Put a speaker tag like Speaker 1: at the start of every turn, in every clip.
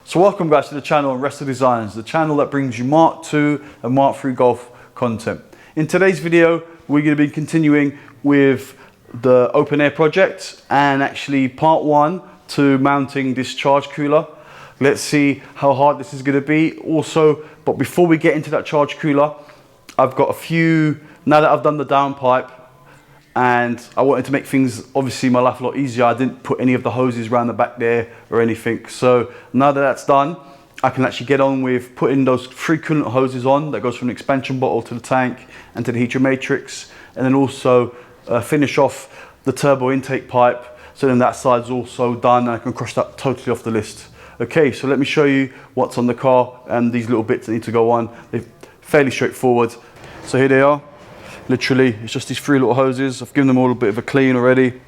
Speaker 1: So welcome guys to the channel on Resto Designs, the channel that brings you Mark II and Mark III golf content. In today's video, we're going to be continuing with the open air project and actually part one to mounting this charge cooler. Let's see how hard this is going to be. Also, but before we get into that charge cooler, I've got a few, now that I've done the downpipe, and I wanted to make things, obviously my life a lot easier. I didn't put any of the hoses around the back there or anything. So now that that's done, I can actually get on with putting those 3 coolant hoses on that goes from the expansion bottle to the tank and to the heater matrix, and then also finish off the turbo intake pipe. So then that side's also done and I can cross that totally off the list. Okay, so let me show you what's on the car and these little bits that need to go on. They're fairly straightforward. So here they are. Literally, it's just these 3 little hoses. I've given them all a bit of a clean already.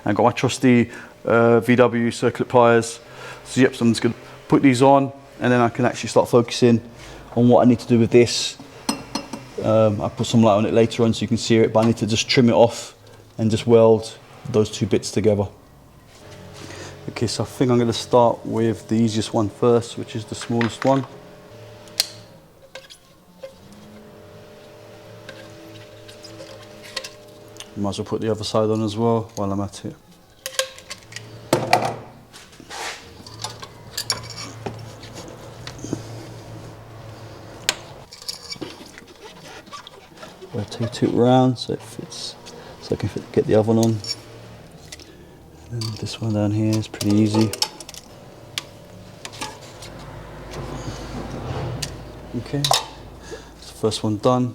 Speaker 1: I've got my trusty VW circular pliers. So yep, so I'm just gonna put these on and then I can actually start focusing on what I need to do with this. I'll put some light on it later on so you can see it, but I need to just trim it off and just weld those 2 bits together. Okay, so I think I'm gonna start with the easiest one first, which is the smallest one. Might as well put the other side on as well while I'm at it. Rotate it around so it fits, so I can get the other one on. And then this one down here is pretty easy. Okay, that's the first one done.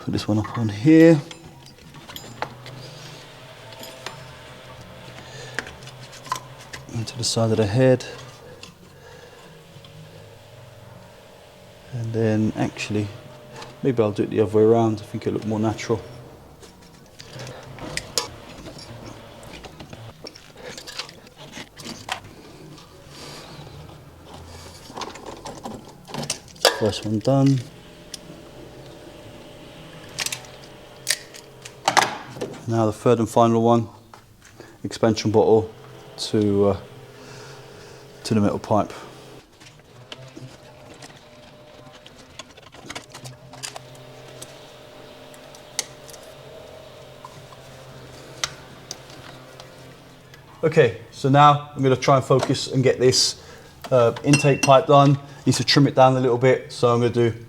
Speaker 1: Put this one up on here. Into the side of the head. And then actually, maybe I'll do it the other way around. I think it'll look more natural. First one done. Now the third and final one, expansion bottle to the metal pipe. Okay, so now I'm going to try and focus and get this intake pipe done. Need to trim it down a little bit, so I'm going to do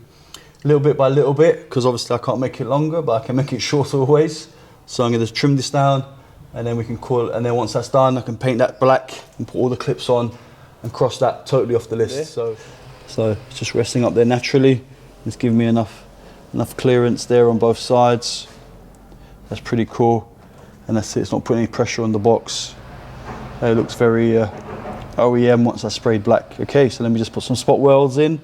Speaker 1: little bit by little bit, because obviously I can't make it longer, but I can make it shorter always. So I'm going to trim this down, and then we can call it, and then once that's done, I can paint that black and put all the clips on and cross that totally off the list. So it's just resting up there naturally. It's giving me enough clearance there on both sides. That's pretty cool, and that's it. It's not putting any pressure on the box. It looks very OEM once I sprayed black. Okay, so let me just put some spot welds in.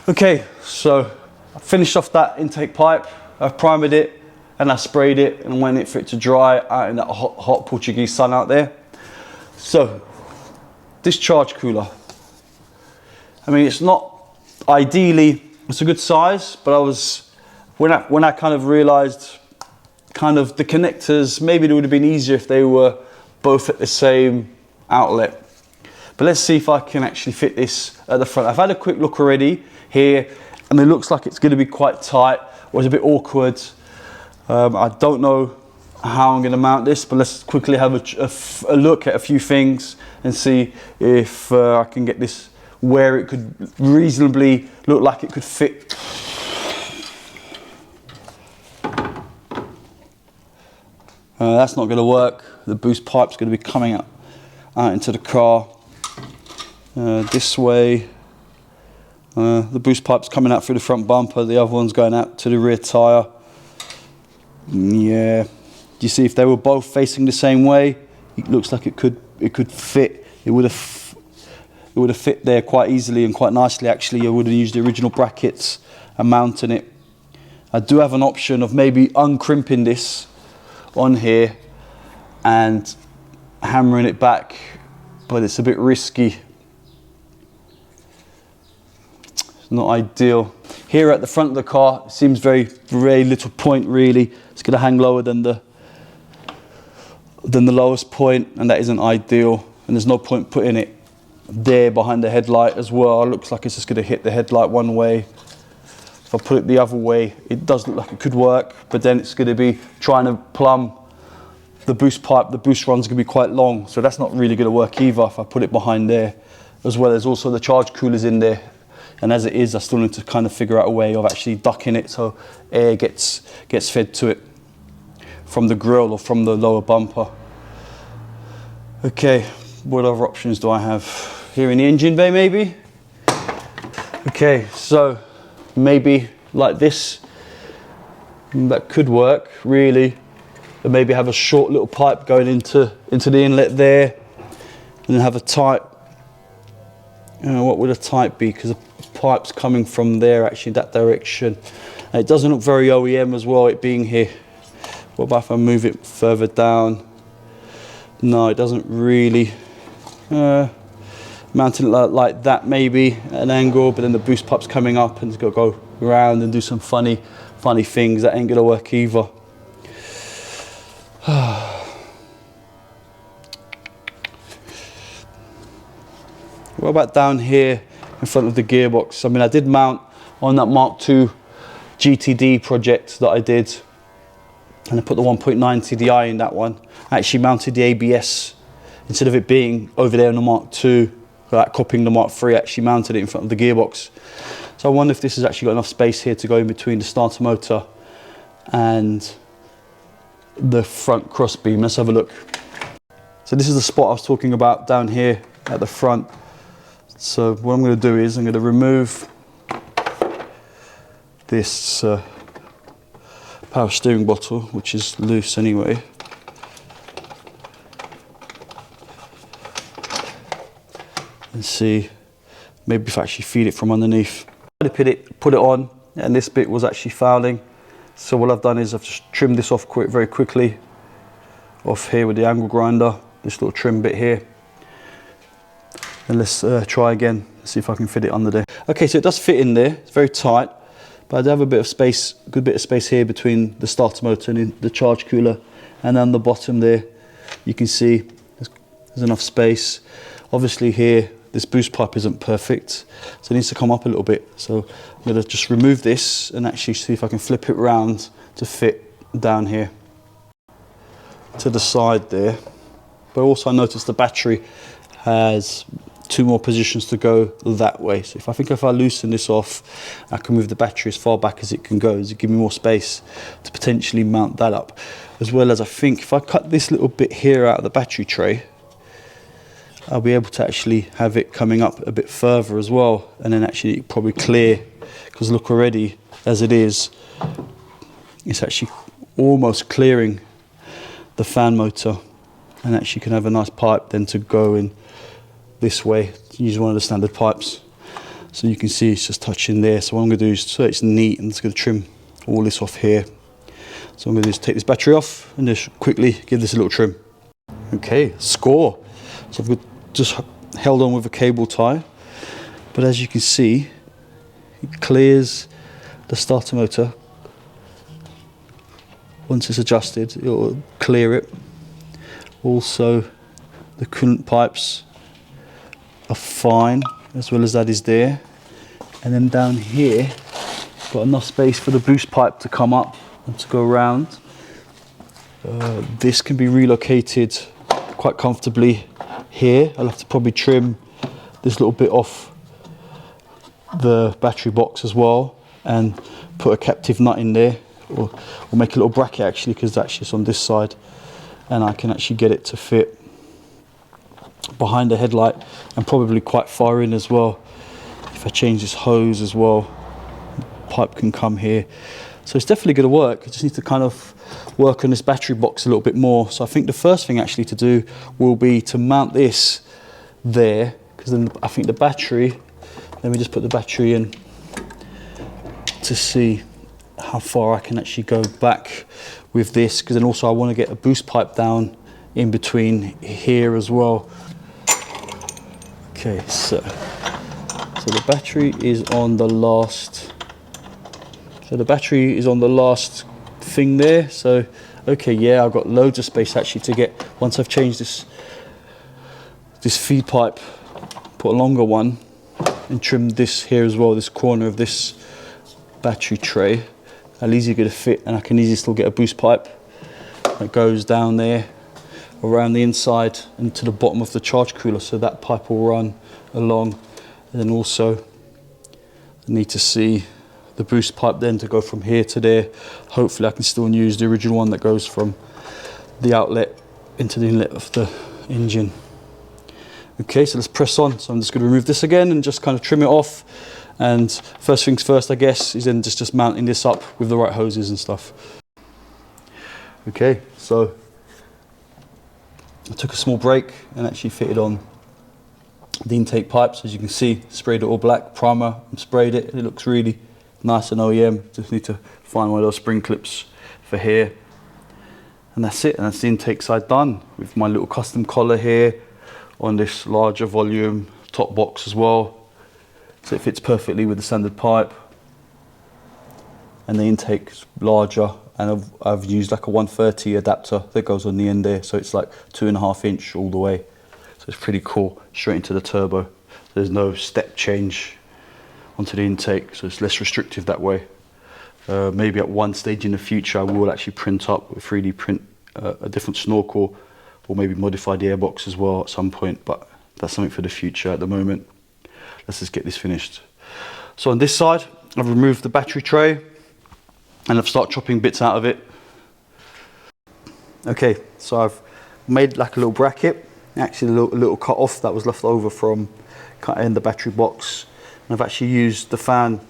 Speaker 1: Okay, so I finished off that intake pipe. I've primed it and I sprayed it and waiting for it to dry out in that hot Portuguese sun out there. So this charge cooler, I mean, it's not ideally, it's a good size, but when I kind of realized kind of the connectors, maybe it would have been easier if they were both at the same outlet. But let's see if I can actually fit this at the front. I've had a quick look already here and it looks like it's going to be quite tight, or it's a bit awkward. I don't know how I'm going to mount this, but let's quickly have a look at a few things and see if I can get this where it could reasonably look like it could fit. That's not going to work. The boost pipe's going to be coming out into the car this way. The boost pipe's coming out through the front bumper, the other one's going out to the rear tyre. Yeah, you see, if they were both facing the same way, it looks like it could fit. It would have fit there quite easily and quite nicely. Actually, I would have used the original brackets and mounting it. I do have an option of maybe uncrimping this on here and hammering it back, but it's a bit risky. Not ideal. Here at the front of the car, it seems very little point really. It's going to hang lower than the than the lowest point, and that isn't ideal, and there's no point putting it there behind the headlight as well. It looks like it's just going to hit the headlight one way. If I put it the other way, it does look like it could work, but then it's going to be trying to plumb the boost pipe. The boost run's going to be quite long, so that's not really going to work either if I put it behind there. As well as also the charge coolers in there, and as it is, I still need to kind of figure out a way of actually ducking it so air gets fed to it from the grille or from the lower bumper. Okay, what other options do I have? Here in the engine bay maybe? Okay, so maybe like this, that could work really. And maybe have a short little pipe going into the inlet there, and then have a type. What would a type be? Because the pipe's coming from there, actually, that direction. And it doesn't look very OEM as well, it being here. What about if I move it further down? No, it doesn't really. Mounting it like that maybe, at an angle, but then the boost pipe's coming up and it's got to go around and do some funny things. That ain't gonna work either. What about down here in front of the gearbox? I mean, I did mount on that Mark II GTD project that I did, and I put the 1.9 TDI in that one. I actually mounted the ABS, instead of it being over there in the Mark II, like copying the Mark III, I actually mounted it in front of the gearbox. So I wonder if this has actually got enough space here to go in between the starter motor and the front cross beam. Let's have a look. So this is the spot I was talking about down here at the front. So what I'm going to do is I'm going to remove this power steering bottle, which is loose anyway. And see, maybe if I actually feed it from underneath. I put it on, and this bit was actually fouling. So what I've done is I've just trimmed this off very quickly off here with the angle grinder, this little trim bit here. And let's try again, see if I can fit it under there. Okay, so it does fit in there, it's very tight, but I do have a bit of space, good bit of space here between the starter motor and the charge cooler, and on the bottom there, you can see there's enough space. Obviously here, this boost pipe isn't perfect, so it needs to come up a little bit. So I'm going to just remove this and actually see if I can flip it round to fit down here to the side there. But also I noticed the battery has 2 more positions to go that way. So if I loosen this off, I can move the battery as far back as it can go, to give me more space to potentially mount that up. As well as I think if I cut this little bit here out of the battery tray, I'll be able to actually have it coming up a bit further as well, and then actually probably clear, because look, already as it is, it's actually almost clearing the fan motor, and actually can have a nice pipe then to go in this way. Use one of the standard pipes, so you can see it's just touching there. So what I'm going to do is, so it's neat, I'm just going to trim all this off here. So I'm going to do is take this battery off and just quickly give this a little trim. Okay, score. So I've just held on with a cable tie, but as you can see, it clears the starter motor. Once it's adjusted, it will clear it. Also, the coolant pipes are fine, as well as that is there. And then down here, got enough space for the boost pipe to come up and to go around. This can be relocated quite comfortably here. I'll have to probably trim this little bit off the battery box as well and put a captive nut in there, or make a little bracket actually, because actually it's on this side, and I can actually get it to fit behind the headlight and probably quite far in as well. If I change this hose as well, pipe can come here. So it's definitely going to work. I just need to kind of work on this battery box a little bit more. So I think the first thing actually to do will be to mount this there, because then I think the battery, let me just put the battery in to see how far I can actually go back with this, because then also I want to get a boost pipe down in between here as well. Okay, so the battery is on the last, thing there. So okay, yeah, I've got loads of space actually to get once I've changed this feed pipe, put a longer one, and trimmed this here as well, this corner of this battery tray, how easy going to fit, and I can easily still get a boost pipe that goes down there around the inside and to the bottom of the charge cooler, so that pipe will run along. And then also I need to see the boost pipe then to go from here to there. Hopefully I can still use the original one that goes from the outlet into the inlet of the engine. Okay, so let's press on. So I'm just going to remove this again and just kind of trim it off. And first things first, I guess, is then just mounting this up with the right hoses and stuff. Okay, so I took a small break and actually fitted on the intake pipes. As you can see, sprayed it all black, primer, and sprayed it. It looks really nice and OEM. Just need to find one of those spring clips for here. And that's it, and that's the intake side done with my little custom collar here on this larger volume top box as well. So it fits perfectly with the standard pipe. And the intake's larger, and I've used like a 130 adapter that goes on the end there, so it's like 2.5 inch all the way. So it's pretty cool, straight into the turbo. There's no step change onto the intake, so it's less restrictive that way. Maybe at one stage in the future I will actually print up, 3D print a different snorkel, or maybe modify the airbox as well at some point, but that's something for the future. At the moment, let's just get this finished. So on this side, I've removed the battery tray and I've started chopping bits out of it. Okay, so I've made like a little bracket, actually a little cut off that was left over from cutting the battery box. And I've actually used the fan,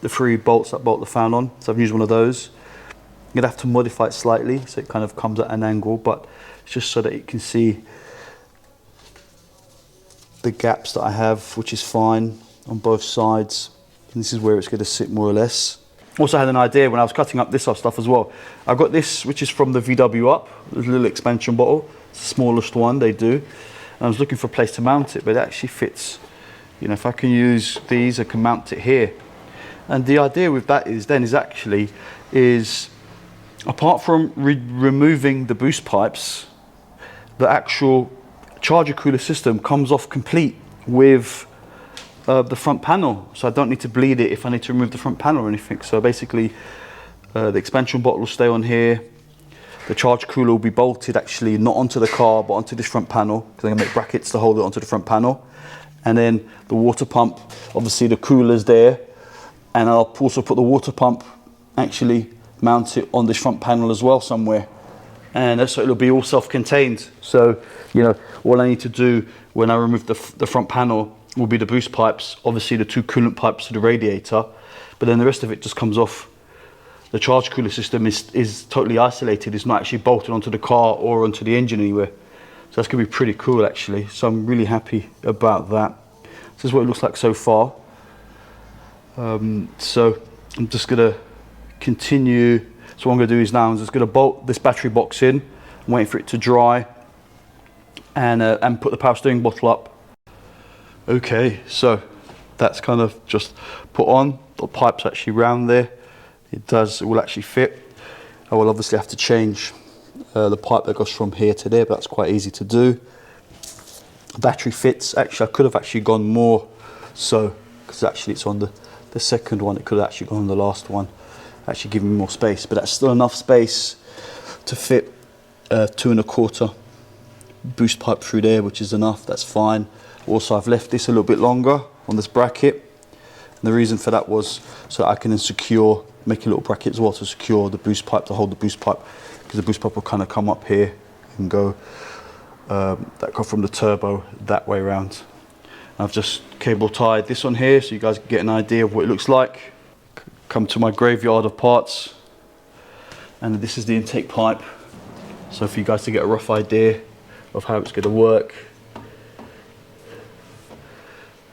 Speaker 1: the 3 bolts that bolt the fan on, so I've used one of those. I'm gonna have to modify it slightly so it kind of comes at an angle, but it's just so that you can see the gaps that I have, which is fine on both sides. And this is where it's going to sit more or less. Also had an idea when I was cutting up this stuff as well. I've got this, which is from the VW Up, a little expansion bottle. It's the smallest one they do. And I was looking for a place to mount it, but it actually fits. You know, if I can use these, I can mount it here. And the idea with that is apart from removing the boost pipes, the actual charger cooler system comes off complete with the front panel, so I don't need to bleed it if I need to remove the front panel or anything. So basically the expansion bottle will stay on here, the charge cooler will be bolted actually not onto the car but onto this front panel, because I'm going to make brackets to hold it onto the front panel. And then the water pump, obviously the cooler's there, and I'll also put the water pump, actually mount it on this front panel as well somewhere, and so it'll be all self-contained. So you know, all I need to do when I remove the front panel will be the boost pipes, obviously the 2 coolant pipes to the radiator, but then the rest of it just comes off. The charge cooler system is totally isolated. It's not actually bolted onto the car or onto the engine anywhere. So that's going to be pretty cool actually. So I'm really happy about that. This is what it looks like so far. So I'm just going to continue. So what I'm going to do is now I'm just going to bolt this battery box in, wait for it to dry, and put the power steering bottle up. Okay, so that's kind of just put on. The pipe's actually round there. It will actually fit. I will obviously have to change the pipe that goes from here to there, but that's quite easy to do. The battery fits. Actually, I could have actually gone more, so because actually it's on the second one. It could have actually gone on the last one, actually giving me more space, but that's still enough space to fit 2.25 boost pipe through there, which is enough. That's fine. Also, I've left this a little bit longer on this bracket, and the reason for that was so I can then make a little bracket as well to secure the boost pipe, to hold the boost pipe, because the boost pipe will kind of come up here and go from the turbo that way around. I've just cable tied this on here so you guys can get an idea of what it looks like. Come to my graveyard of parts, and this is the intake pipe, so for you guys to get a rough idea of how it's going to work.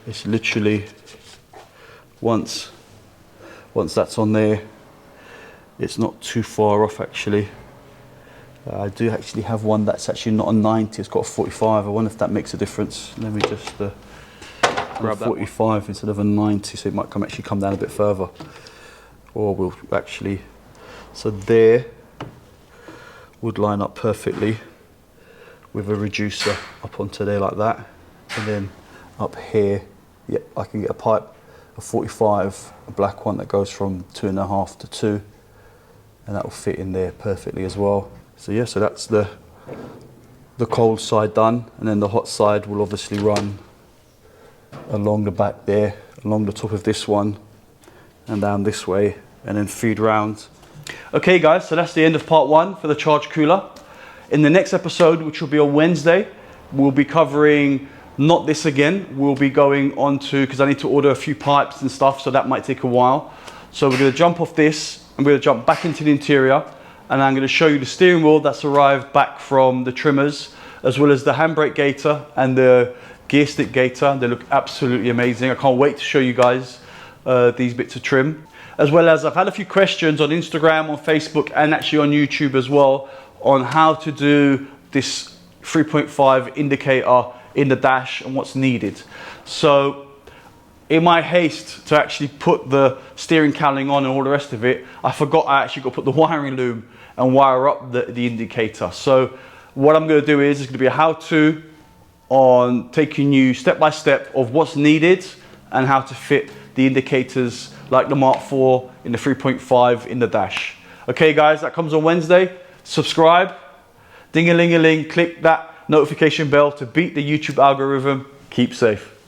Speaker 1: It's literally once that's on there, it's not too far off actually. I do actually have one that's actually not a 90, it's got a 45. I wonder if that makes a difference. Let me just grab 45 instead of a 90, so it might actually come down a bit further. Or we'll actually, so there would line up perfectly with a reducer up onto there like that. And then up here, yeah, I can get a pipe, a 45, a black one that goes from 2.5 to 2, and that will fit in there perfectly as well. So yeah, so that's the cold side done, and then the hot side will obviously run along the back there, along the top of this one, and down this way, and then feed round. Okay guys, so that's the end of part 1 for the charge cooler. In the next episode, which will be on Wednesday, we'll be covering not this again. We'll be going on to, because I need to order a few pipes and stuff, so that might take a while. So we're going to jump off this, and we're going to jump back into the interior, and I'm going to show you the steering wheel that's arrived back from the trimmers, as well as the handbrake gaiter and the gear stick gaiter. They look absolutely amazing. I can't wait to show you guys these bits of trim. As well as I've had a few questions on Instagram, on Facebook, and actually on YouTube as well, on how to do this 3.5 indicator in the dash and what's needed. So in my haste to actually put the steering cowling on and all the rest of it, I forgot I actually got to put the wiring loom and wire up the indicator. So what I'm going to do is, it's going to be a how-to on taking you step by step of what's needed and how to fit the indicators like the Mark IV in the 3.5 in the dash. Okay guys, that comes on Wednesday. Subscribe, ding-a-ling-a-ling, click that notification bell to beat the YouTube algorithm. Keep safe.